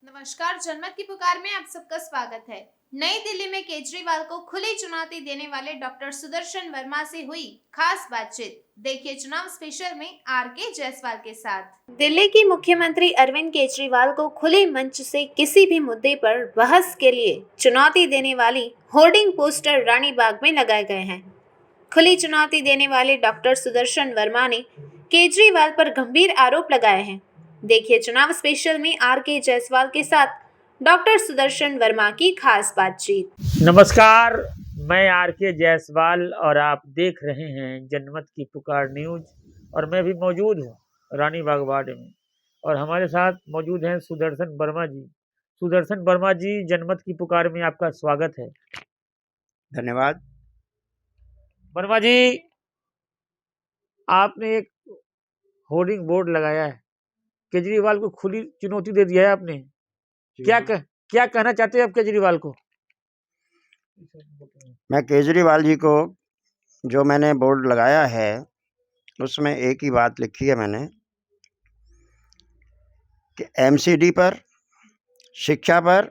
नमस्कार, जनमत की पुकार में आप सबका स्वागत है। नई दिल्ली में केजरीवाल को खुली चुनौती देने वाले डॉक्टर सुदर्शन वर्मा से हुई खास बातचीत। देखिए चुनाव स्पेशल में आरके जायसवाल के साथ। दिल्ली की मुख्यमंत्री अरविंद केजरीवाल को खुले मंच से किसी भी मुद्दे पर बहस के लिए चुनौती देने वाली होर्डिंग पोस्टर रानी बाग में लगाए गए हैं। खुली चुनौती देने वाले डॉक्टर सुदर्शन वर्मा ने केजरीवाल पर गंभीर आरोप लगाए हैं। देखिए चुनाव स्पेशल में आरके जायसवाल के साथ डॉक्टर सुदर्शन वर्मा की खास बातचीत। नमस्कार, मैं आरके जायसवाल और आप देख रहे हैं जनमत की पुकार न्यूज। और मैं भी मौजूद हूँ रानी बाग वार्ड में और हमारे साथ मौजूद हैं सुदर्शन वर्मा जी। सुदर्शन वर्मा जी, जनमत की पुकार में आपका स्वागत है। धन्यवाद। वर्मा जी, आपने एक होर्डिंग बोर्ड लगाया है, केजरीवाल को खुली चुनौती दे दिया है आपने। क्या कहना चाहते हैं आप केजरीवाल को? मैं केजरीवाल जी को जो मैंने बोर्ड लगाया है उसमें एक ही बात लिखी है मैंने कि एमसीडी पर, शिक्षा पर,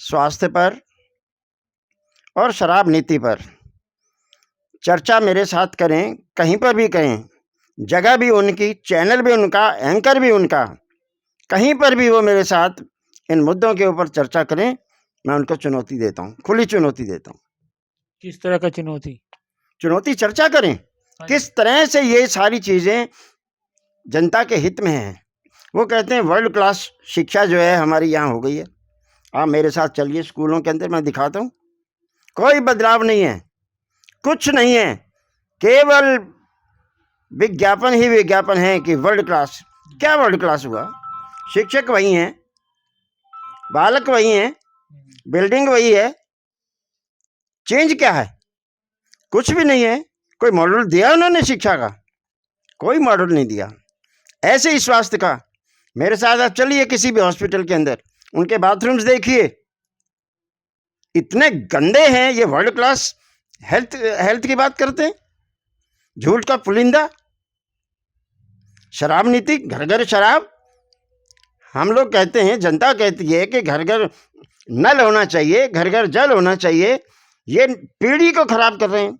स्वास्थ्य पर और शराब नीति पर चर्चा मेरे साथ करें, कहीं पर भी करें, जगह भी उनकी, चैनल भी उनका, एंकर भी उनका, कहीं पर भी वो मेरे साथ इन मुद्दों के ऊपर चर्चा करें, मैं उनको चुनौती देता हूँ, खुली चुनौती देता हूँ। किस तरह का चुनौती? चर्चा करें किस तरह से ये सारी चीज़ें जनता के हित में हैं। वो कहते हैं वर्ल्ड क्लास शिक्षा जो है हमारी यहाँ हो गई है। आप मेरे साथ चलिए स्कूलों के अंदर, मैं दिखाता हूँ। कोई बदलाव नहीं है, कुछ नहीं है, केवल विज्ञापन ही विज्ञापन है कि वर्ल्ड क्लास। क्या वर्ल्ड क्लास हुआ? शिक्षक वही हैं, बालक वही हैं, बिल्डिंग वही है, चेंज क्या है? कुछ भी नहीं है। कोई मॉडल दिया उन्होंने शिक्षा का? कोई मॉडल नहीं दिया। ऐसे ही स्वास्थ्य का, मेरे साथ आप चलिए किसी भी हॉस्पिटल के अंदर, उनके बाथरूम्स देखिए, इतने गंदे हैं। ये वर्ल्ड क्लास हेल्थ की बात करते हैं? झूठ का पुलिंदा। शराब नीति, घर घर शराब। हम लोग कहते हैं, जनता कहती है कि घर घर नल होना चाहिए, घर घर जल होना चाहिए। ये पीढ़ी को खराब कर रहे हैं,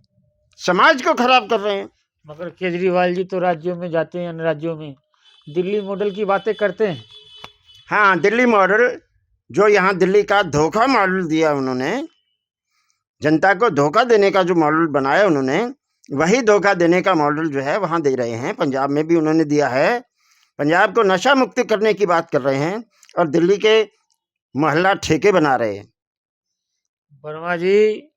समाज को खराब कर रहे हैं। मगर केजरीवाल जी तो राज्यों में जाते हैं, अन्य राज्यों में दिल्ली मॉडल की बातें करते हैं। हाँ, दिल्ली मॉडल, जो यहाँ दिल्ली का धोखा मॉडल दिया उन्होंने, जनता को धोखा देने का जो मॉडल बनाया उन्होंने, वही धोखा देने का मॉडल जो है वहाँ दे रहे हैं। पंजाब में भी उन्होंने दिया है। पंजाब को नशा मुक्त करने की बात कर रहे हैं और दिल्ली के मोहल्ला ठेके बना रहे हैं। वर्मा जी,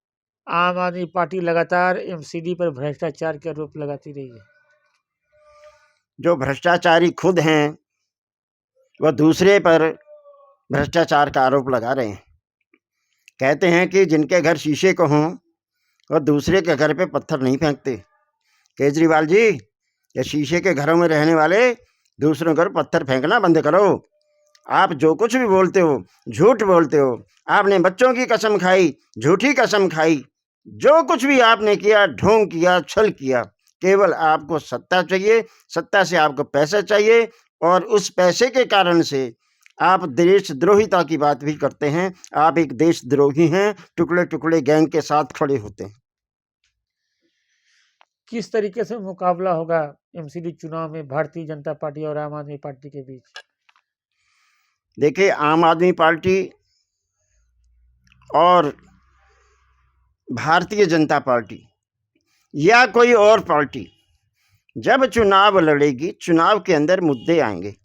आम आदमी पार्टी लगातार एमसीडी पर भ्रष्टाचार के आरोप लगाती रही है। जो भ्रष्टाचारी खुद हैं वह दूसरे पर भ्रष्टाचार का आरोप लगा रहे हैं। कहते हैं कि जिनके घर शीशे को हों वह दूसरे के घर पे पत्थर नहीं फेंकते। केजरीवाल जी, ये शीशे के घरों में रहने वाले दूसरों घर पत्थर फेंकना बंद करो। आप जो कुछ भी बोलते हो, झूठ बोलते हो। आपने बच्चों की कसम खाई, झूठी कसम खाई, जो कुछ भी आपने किया, ढोंग किया, छल किया। केवल आपको सत्ता चाहिए, सत्ता से आपको पैसा चाहिए और उस पैसे के कारण से आप देशद्रोहिता की बात भी करते हैं। आप एक देशद्रोही हैं, टुकड़े टुकड़े गैंग के साथ खड़े होते हैं। किस तरीके से मुकाबला होगा एमसीडी चुनाव में भारतीय जनता पार्टी और आम आदमी पार्टी के बीच? देखिए, आम आदमी पार्टी और भारतीय जनता पार्टी या कोई और पार्टी जब चुनाव लड़ेगी, चुनाव के अंदर मुद्दे आएंगे।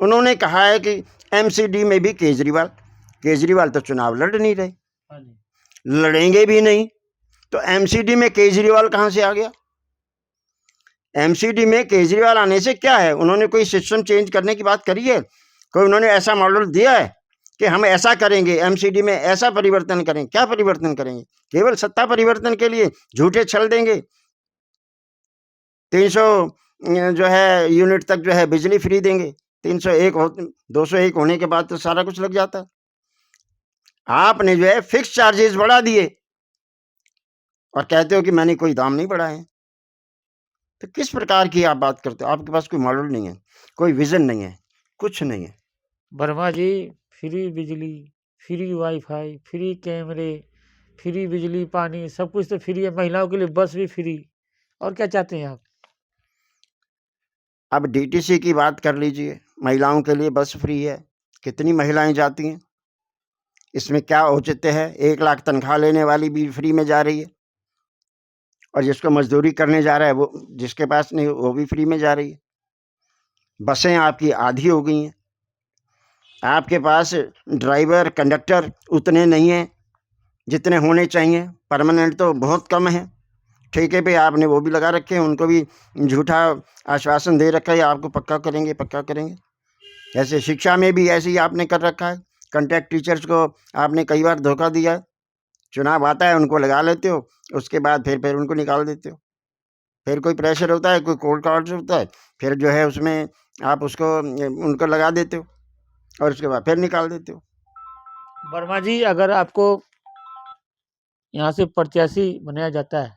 उन्होंने कहा है कि एमसीडी में भी केजरीवाल तो चुनाव लड़ नहीं रहे, लड़ेंगे भी नहीं, तो एमसीडी में केजरीवाल कहाँ से आ गया? एमसीडी में केजरीवाल आने से क्या है? उन्होंने कोई सिस्टम चेंज करने की बात करी है? कोई उन्होंने ऐसा मॉडल दिया है कि हम ऐसा करेंगे, एमसीडी में ऐसा परिवर्तन करें? क्या परिवर्तन करेंगे? केवल सत्ता परिवर्तन के लिए झूठे छल देंगे। 300 जो है यूनिट तक जो है बिजली फ्री देंगे। 201 होने के बाद तो सारा कुछ लग जाता है। आपने जो है फिक्स चार्जेस बढ़ा दिए और कहते हो कि मैंने कोई दाम नहीं बढ़ाए। तो किस प्रकार की आप बात करते हो? आपके पास कोई मॉडल नहीं है, कोई विजन नहीं है, कुछ नहीं है। वर्मा जी, फ्री बिजली, फ्री वाईफाई, फ्री कैमरे, फ्री बिजली, पानी, सब कुछ तो फ्री है। महिलाओं के लिए बस भी फ्री। और क्या चाहते हैं आप? अब डीटीसी की बात कर लीजिए, महिलाओं के लिए बस फ्री है, कितनी महिलाएं जाती हैं, इसमें क्या औचित्य है? 1 लाख तनख्वाह लेने वाली भी फ्री में जा रही है, और जिसको मजदूरी करने जा रहा है, वो जिसके पास नहीं वो भी फ्री में जा रही है। बसें आपकी आधी हो गई हैं, आपके पास ड्राइवर कंडक्टर उतने नहीं हैं जितने होने चाहिए, परमानेंट तो बहुत कम है, ठेके पे आपने वो भी लगा रखे हैं, उनको भी झूठा आश्वासन दे रखा है आपको पक्का करेंगे पक्का करेंगे। ऐसे शिक्षा में भी ऐसे ही आपने कर रखा है, कॉन्ट्रैक्ट टीचर्स को आपने कई बार धोखा दिया है। चुनाव आता है, उनको लगा लेते हो, उसके बाद फिर उनको निकाल देते हो। फिर कोई प्रेशर होता है, कोई कोर्ट का ऑर्डर होता है, फिर जो है उसमें आप उसको उनको लगा देते हो, और उसके बाद फिर निकाल देते हो। वर्मा जी, अगर आपको यहाँ से प्रत्याशी बनाया जाता है,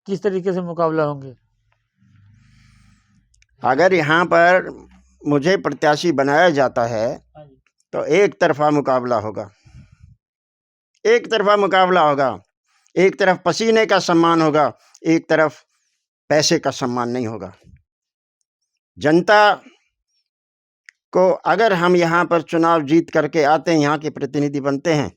किस तरीके से मुकाबला होंगे? अगर यहाँ पर मुझे प्रत्याशी बनाया जाता है तो एक तरफा मुकाबला होगा, एक तरफा मुकाबला होगा। एक तरफ पसीने का सम्मान होगा, एक तरफ पैसे का सम्मान नहीं होगा। जनता को अगर हम यहाँ पर चुनाव जीत करके आते हैं, यहाँ के प्रतिनिधि बनते हैं,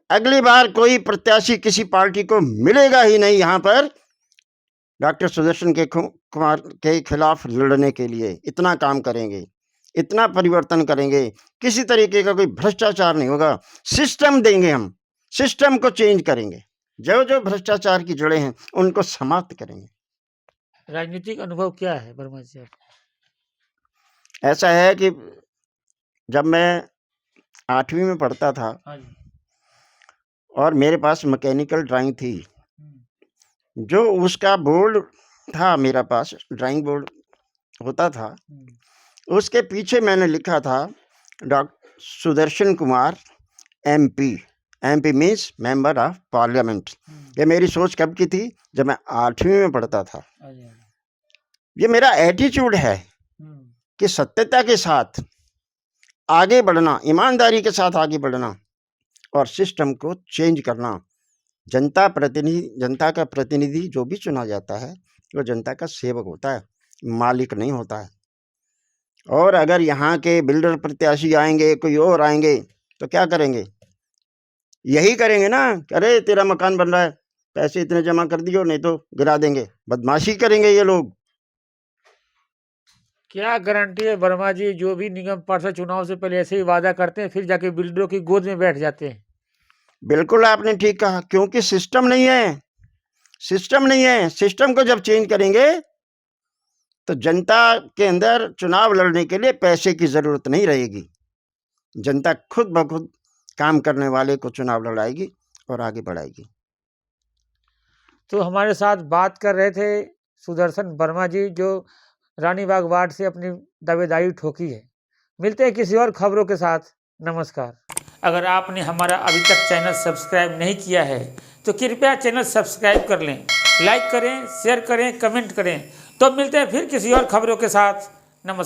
अगली बार कोई प्रत्याशी किसी पार्टी को मिलेगा ही नहीं यहाँ पर डॉक्टर सुदर्शन कुमार के खिलाफ लड़ने के लिए। इतना काम करेंगे, इतना परिवर्तन करेंगे, किसी तरीके का कोई भ्रष्टाचार नहीं होगा। सिस्टम देंगे, हम सिस्टम को चेंज करेंगे, जो जो भ्रष्टाचार की जड़ें हैं उनको समाप्त करेंगे। राजनीतिक अनुभव क्या है वर्मा जी? ऐसा है कि जब मैं 8वीं में पढ़ता था और मेरे पास मैकेनिकल ड्राइंग थी, जो उसका बोर्ड था, मेरा पास ड्राइंग बोर्ड होता था, उसके पीछे मैंने लिखा था doctor Sudarshan Kumar MP। MP means member of parliament. ये मेरी सोच कब की थी? जब मैं 8वीं में पढ़ता था। ये मेरा एटीट्यूड है कि सत्यता के साथ आगे बढ़ना, ईमानदारी के साथ आगे बढ़ना और सिस्टम को चेंज करना। जनता का प्रतिनिधि जो भी चुना जाता है वो जनता का सेवक होता है, मालिक नहीं होता है। और अगर यहाँ के बिल्डर प्रत्याशी आएंगे, कोई और आएंगे, तो क्या करेंगे? यही करेंगे ना, अरे तेरा मकान बन रहा है, पैसे इतने जमा कर दियो, नहीं तो गिरा देंगे। बदमाशी करेंगे ये लोग। क्या गारंटी है वर्मा जी, जो भी निगम पार्षद चुनाव से पहले ऐसे ही वादा करते हैं, फिर जाके बिल्डरों की गोद में बैठ जाते हैं? बिल्कुल आपने ठीक कहा, क्योंकि सिस्टम नहीं है। सिस्टम नहीं है। सिस्टम को जब चेंज करेंगे तो जनता के अंदर चुनाव लड़ने के लिए पैसे की जरूरत नहीं रहेगी। जनता खुद ब खुद काम करने वाले को चुनाव लड़ाएगी और आगे बढ़ाएगी। तो हमारे साथ बात कर रहे थे सुदर्शन वर्मा जी, जो रानीबाग वार्ड से अपनी दावेदारी ठोकी है। मिलते हैं किसी और खबरों के साथ। नमस्कार। अगर आपने हमारा अभी तक चैनल सब्सक्राइब नहीं किया है तो कृपया चैनल सब्सक्राइब कर लें, लाइक करें, शेयर करें, कमेंट करें। तो मिलते हैं फिर किसी और खबरों के साथ। नमस्कार।